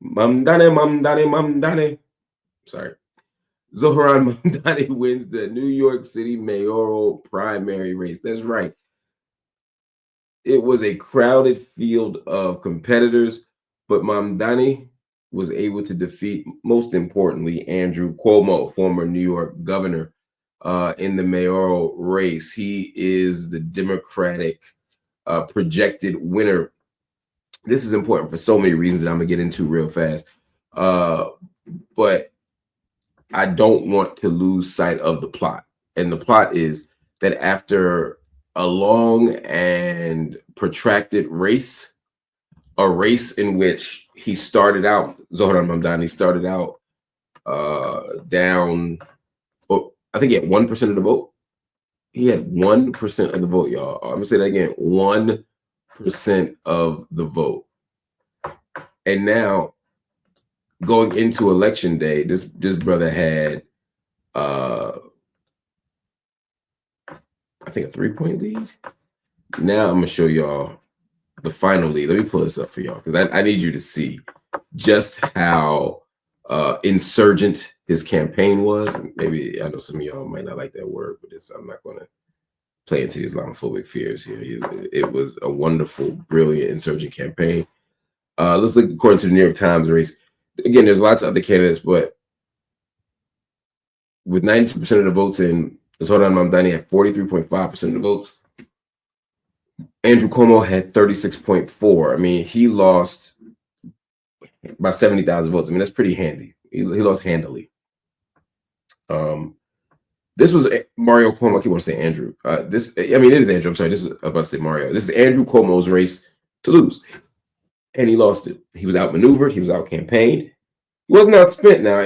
Mamdani. Sorry. Zohran Mamdani wins the New York City mayoral primary race. That's right. It was a crowded field of competitors, but Mamdani was able to defeat, most importantly, Andrew Cuomo, former New York governor, in the mayoral race. He is the Democratic projected winner. This is important for so many reasons that I'm gonna get into real fast. But I don't want to lose sight of the plot. And the plot is that after a long and protracted race, a race in which he started out, Zohran Mamdani started out down, I think he had 1% of the vote. He had 1% of the vote, y'all. I'm gonna say that again, 1% of the vote. And now, going into election day, this brother had, I think, a 3-point lead. Now I'm gonna show y'all the final lead. Let me pull this up for y'all because I need you to see just how insurgent his campaign was. Maybe I know some of y'all might not like that word, but I'm not gonna play into the Islamophobic fears here. It was a wonderful, brilliant insurgent campaign. Let's look according to the New York Times race. Again, there's lots of other candidates, but with 92% of the votes in, Zohran Mamdani had 43.5% of the votes. Andrew Cuomo had 36.4. I mean, he lost by 70,000 votes. I mean, that's pretty handy. He lost handily. This was Mario Cuomo. I keep wanting to say Andrew. It is Andrew. I'm sorry. This is about to say Mario. This is Andrew Cuomo's race to lose. And he lost it. He was outmaneuvered. He was out-campaigned. He wasn't outspent now.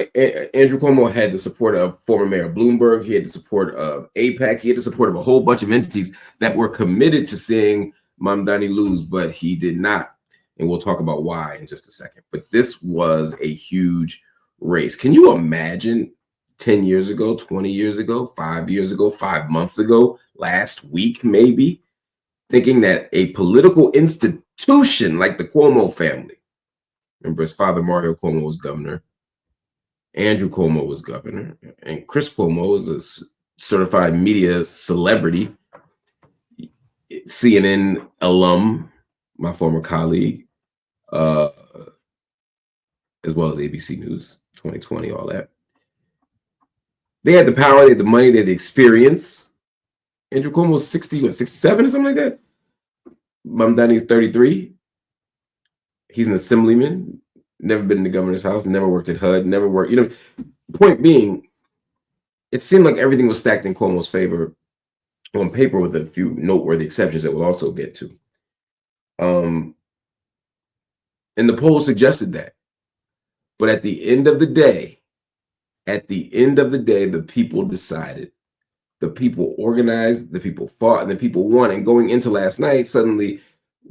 Andrew Cuomo had the support of former Mayor Bloomberg. He had the support of AIPAC. He had the support of a whole bunch of entities that were committed to seeing Mamdani lose, but he did not. And we'll talk about why in just a second. But this was a huge race. Can you imagine 10 years ago, 20 years ago, 5 years ago, 5 months ago, last week maybe, thinking that a political institution like the Cuomo family, remember his father Mario Cuomo was governor, Andrew Cuomo was governor, and Chris Cuomo was a certified media celebrity, CNN alum, my former colleague, as well as ABC News 2020, all that. They had the power, they had the money, they had the experience. Andrew Cuomo was 67 or something like that. Mamdani's 33. He's an assemblyman, never been in the governor's house, never worked at HUD, never worked. Point being, it seemed like everything was stacked in Cuomo's favor on paper, with a few noteworthy exceptions that we'll also get to. And the polls suggested that. But at the end of the day, the people decided. The people organized, the people fought, and the people won. And going into last night, suddenly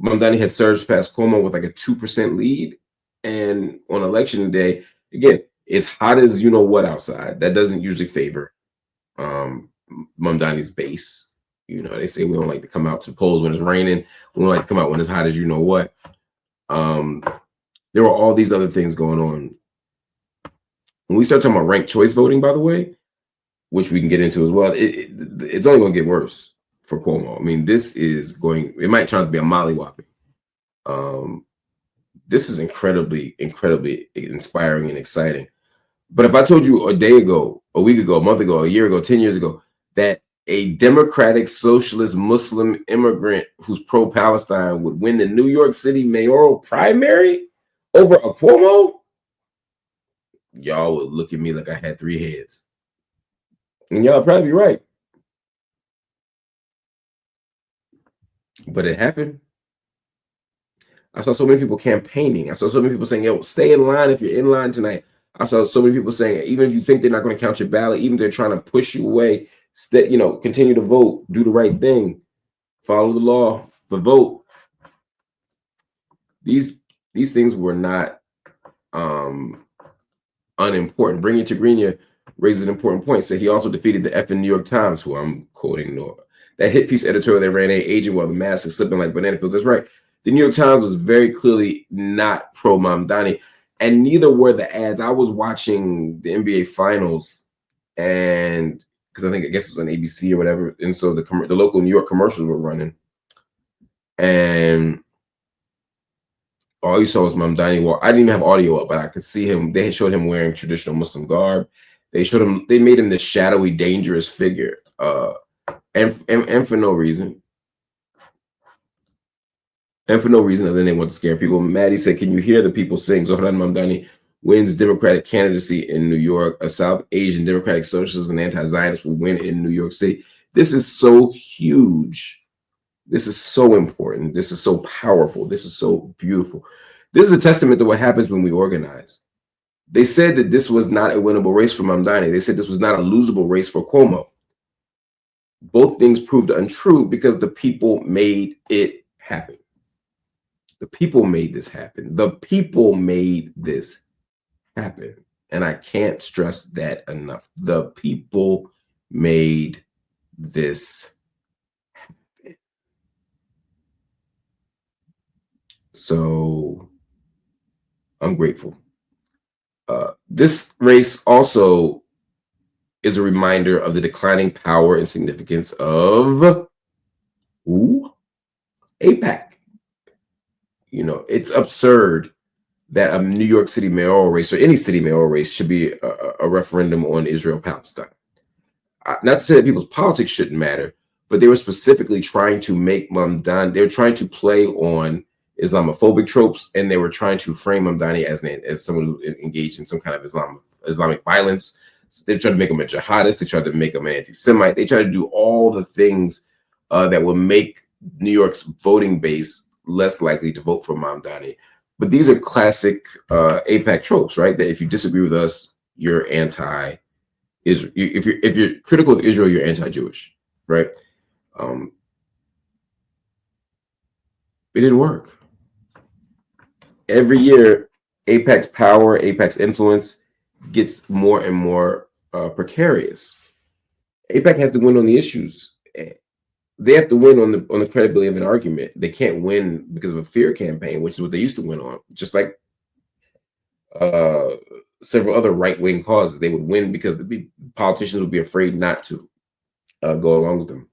Mamdani had surged past Cuomo with like a 2% lead. And on election day, again, it's hot as you know what outside. That doesn't usually favor Mamdani's base. They say we don't like to come out to polls when it's raining. We don't like to come out when it's hot as you know what. There were all these other things going on. When we start talking about ranked choice voting, by the way, which we can get into as well, it's only going to get worse for Cuomo. I mean, it might turn out to be a mollywhopping. This is incredibly, incredibly inspiring and exciting. But if I told you a day ago, a week ago, a month ago, a year ago, 10 years ago, that a Democratic Socialist Muslim immigrant who's pro-Palestine would win the New York City mayoral primary over a Cuomo, y'all would look at me like I had 3 heads. And y'all probably be right. But it happened. I saw so many people campaigning. I saw so many people saying, yo, stay in line if you're in line tonight. I saw so many people saying, even if you think they're not going to count your ballot, even if they're trying to push you away, continue to vote, do the right thing, follow the law, but vote. These things were not unimportant. Bring It to Green raises an important point. So he also defeated the effing New York Times, who I'm quoting, that hit piece editorial that ran aging while the mask is slipping like banana peels. That's right. The New York Times was very clearly not pro Mamdani. and neither were the ads. I was watching the NBA Finals, and because I guess it was on ABC or whatever, and so the local New York commercials were running, and all you saw was Mamdani. Well, I didn't even have audio up, but I could see him. They showed him wearing traditional Muslim garb. They made him this shadowy, dangerous figure, and for no reason. And for no reason other than they want to scare people. Maddie said, "Can you hear the people sing? Zohran Mamdani wins Democratic candidacy in New York. A South Asian Democratic Socialist and anti-Zionist will win in New York City." This is so huge. This is so important. This is so powerful. This is so beautiful. This is a testament to what happens when we organize. They said that this was not a winnable race for Mamdani. They said this was not a losable race for Cuomo. Both things proved untrue because the people made it happen. The people made this happen. The people made this happen. And I can't stress that enough. The people made this happen. So I'm grateful. This race also is a reminder of the declining power and significance of AIPAC. You know, it's absurd that a New York City mayoral race or any city mayoral race should be a referendum on Israel-Palestine. Not to say that people's politics shouldn't matter, but they were specifically trying to make Mamdani, they were trying to play on Islamophobic tropes, and they were trying to frame Mamdani as someone who engaged in some kind of Islamic violence. So they tried to make him a jihadist. They tried to make him an anti-Semite. They tried to do all the things that would make New York's voting base less likely to vote for Mamdani. But these are classic AIPAC tropes, right? That if you disagree with us, you're anti-Israel. If you're critical of Israel, you're anti-Jewish, right? It didn't work. Every year, AIPAC's power, AIPAC's influence gets more and more precarious. AIPAC has to win on the issues. They have to win on the credibility of an argument. They can't win because of a fear campaign, which is what they used to win on. Just like several other right-wing causes, they would win because the politicians would be afraid not to go along with them.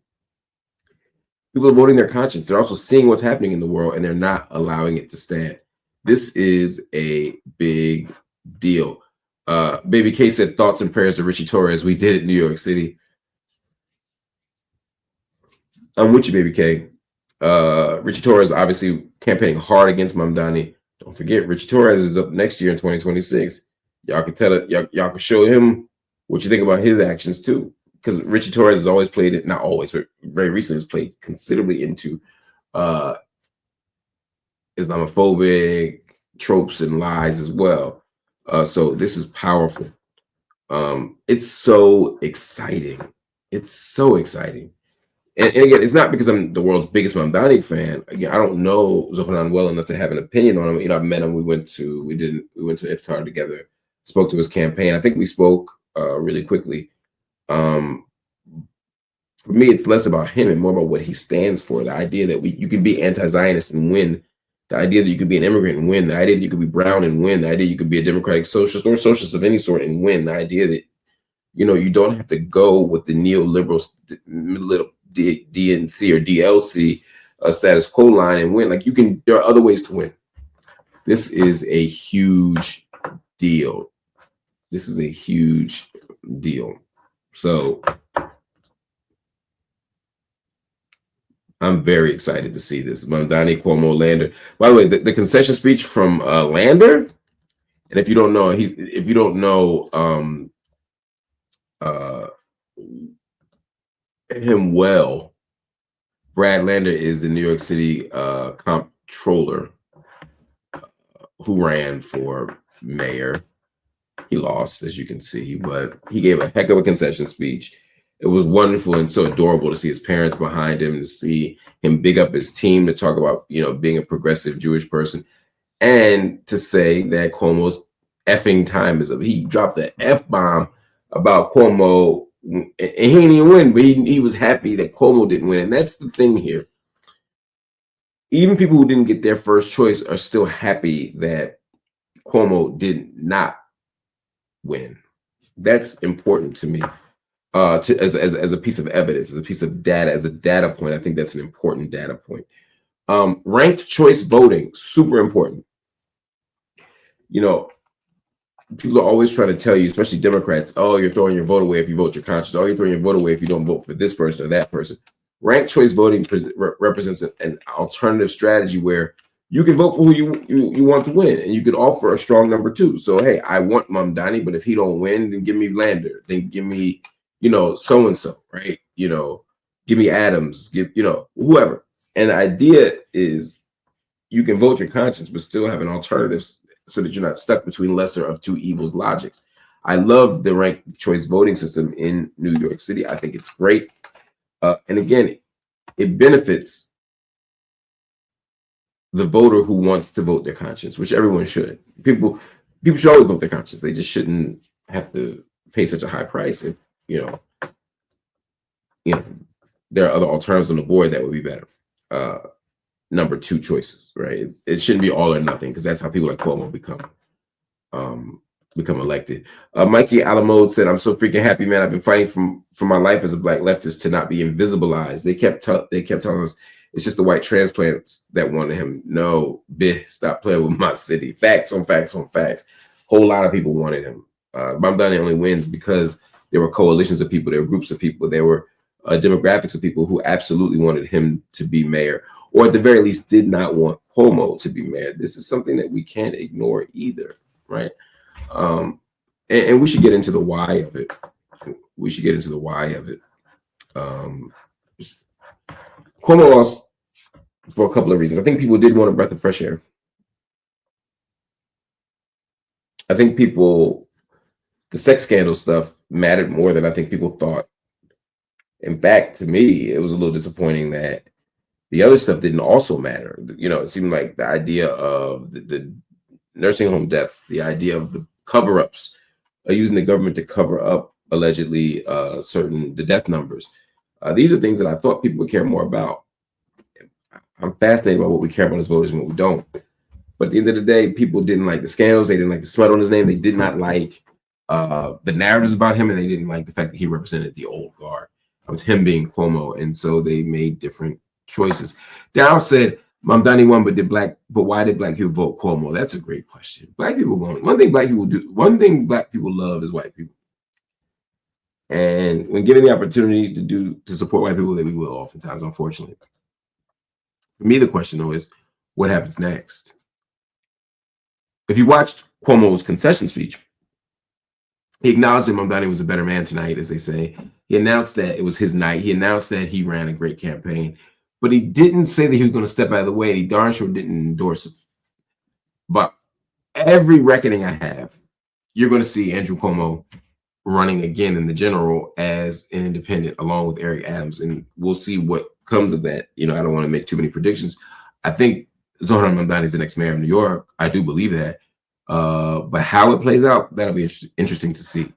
People are voting their conscience. They're also seeing what's happening in the world, and they're not allowing it to stand. This is a big deal. Baby K said, "Thoughts and prayers to Richie Torres. We did it in New York City." I'm with you, Baby K. Richie Torres obviously campaigning hard against Mamdani. Don't forget, Richie Torres is up next year in 2026. Y'all can tell it. Y'all can show him what you think about his actions too, because Richie Torres has always played it. Not always, but very recently has played considerably into Islamophobic tropes and lies as well. So this is powerful. It's so exciting. It's so exciting. And again, it's not because I'm the world's biggest Mamdani fan. Again, I don't know Zohran well enough to have an opinion on him. You know, I met him. We went to iftar together. Spoke to his campaign. I think we spoke really quickly. For me, it's less about him and more about what he stands for. The idea that you can be anti-Zionist and win. The idea that you could be an immigrant and win. The idea that you could be brown and win. The idea you could be a democratic socialist or socialist of any sort and win. The idea that, you know, you don't have to go with the neoliberal DNC or DLC status quo line and win. Like, there are other ways to win. This is a huge deal. This is a huge deal. So I'm very excited to see this. Mamdani, Cuomo, Lander. By the way, the concession speech from Lander, and if you don't know him well, Brad Lander is the New York City comptroller who ran for mayor. He lost, as you can see, but he gave a heck of a concession speech. It was wonderful and so adorable to see his parents behind him, to see him big up his team, to talk about, you know, being a progressive Jewish person, and to say that Cuomo's effing time is up. He dropped the F-bomb about Cuomo, and he didn't even win, but he was happy that Cuomo didn't win. And that's the thing here. Even people who didn't get their first choice are still happy that Cuomo did not win. That's important to me. As a piece of evidence, as a piece of data, as a data point. I think that's an important data point. Ranked choice voting, super important. You know, people are always trying to tell you, especially Democrats, oh, you're throwing your vote away if you vote your conscience. Oh, you're throwing your vote away if you don't vote for this person or that person. Ranked choice voting represents an alternative strategy where you can vote for who you want to win, and you could offer a strong number two. So, hey, I want Mamdani, but if he don't win, then give me Lander, then give me, so and so, right? Give me Adams, give whoever. And the idea is you can vote your conscience, but still have an alternative, so that you're not stuck between lesser of two evils logics. I love the ranked choice voting system in New York City. I think it's great. And again, it benefits the voter who wants to vote their conscience, which everyone should. People should always vote their conscience. They just shouldn't have to pay such a high price if, there are other alternatives on the board that would be better. Number two choices, right? It shouldn't be all or nothing, because that's how people like Cuomo become elected. Mikey Alamode said, "I'm so freaking happy, man. I've been fighting for my life as a black leftist to not be invisibilized. They kept telling us it's just the white transplants that wanted him. No, bitch, stop playing with my city. Facts on facts on facts. Whole lot of people wanted him. Mamdani only wins because there were coalitions of people, there were groups of people, there were demographics of people who absolutely wanted him to be mayor, or at the very least did not want Cuomo to be mayor. This is something that we can't ignore either, right? And we should get into the why of it. Cuomo lost for a couple of reasons. I think people did want a breath of fresh air. I think the sex scandal stuff mattered more than I think people thought. In fact, to me, it was a little disappointing that the other stuff didn't also matter. It seemed like the idea of the nursing home deaths, the idea of the cover-ups, using the government to cover up allegedly the death numbers. These are things that I thought people would care more about. I'm fascinated by what we care about as voters and what we don't. But at the end of the day, people didn't like the scandals. They didn't like the smut on his name. They did not like the narratives about him, and they didn't like the fact that he represented the old guard. It was him being Cuomo, and so they made different choices. Dow said Mamdani won, but why did black people vote Cuomo? That's a great question. Black people one thing black people love is white people. And when given the opportunity to support white people, that we will oftentimes, unfortunately. For me, the question though is, what happens next? If you watched Cuomo's concession speech, he acknowledged that Mamdani was a better man tonight, as they say. He announced that it was his night. He announced that he ran a great campaign, but he didn't say that he was going to step out of the way, and he darn sure didn't endorse it. But every reckoning I have, you're going to see Andrew Cuomo running again in the general as an independent, along with Eric Adams, and we'll see what comes of that. I don't want to make too many predictions. I think Zohran Mamdani is the next mayor of New York. I do believe that. But how it plays out, that'll be interesting to see.